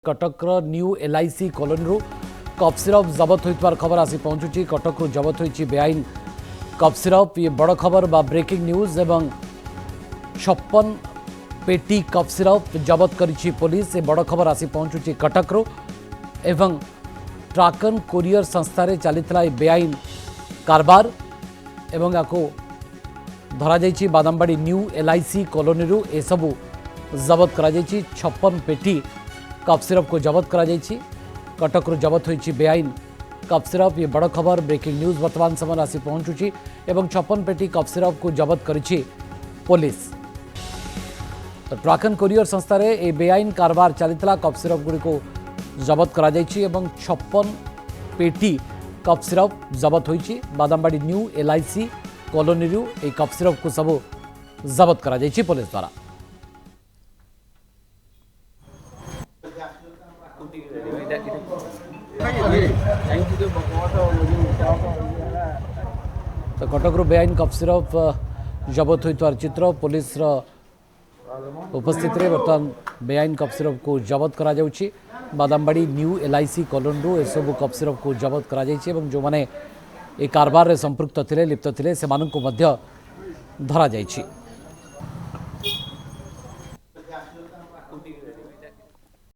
कटकर new LIC colony cough syrup जबत होइतवार खबर आसी पहुंचुची। Cuttack जबत होइची बेआईन cough syrup. ये बड़ खबर बा ब्रेकिंग न्यूज। एवं 56 पेटी कफ सिरप जबत करिछि पुलिस। ये बड़ खबर आसी पहुंचुची कटक एवं ट्राकन कोरियर संस्थारे चलीथिला बेआईन कारबार एवं याको धरा जाइछि बादामबाड़ी न्यू एलआईसी कॉलोनी ए सबु जबत करा जाइछि। 56 पेटी कफ सिरप को जबत करा जाइछि। कटक जबत होइछि बेआईन कफ सिरप। ये बड़ खबर ब्रेकिंग न्यूज वर्तमान समय आसी पहुंचुछि एवं 56 पेटी कफ सिरप को जबत करिछि पुलिस। तो ट्राकन कोरियर संस्थार ए बेआईन कारबार चलीथिला कफ सिरप गुड़ी को जबत करा जाइछि एवं 56 पेटी कफ सिरप जबत होइछि। बादामबाड़ी न्यू एलआईसी कॉलोनी ए कफ सिरप को सब जबत करा जाइछि पुलिस द्वारा। तो कटक बेआईन कफ सिरप जबत होइतवार चित्र पुलिस उपस्थित रे बर्तमान बेआईन कफ सिरप को जबत करा जाउछि। बादामबाड़ी न्यू एलआईसी कॉलोनी ए सब कफ सिरप को जबत करा जाइछि एवं जो माने ए कारबार रे संपृक्त थिले लिप्त थिले से मानन को मध्य धरा जाइछि।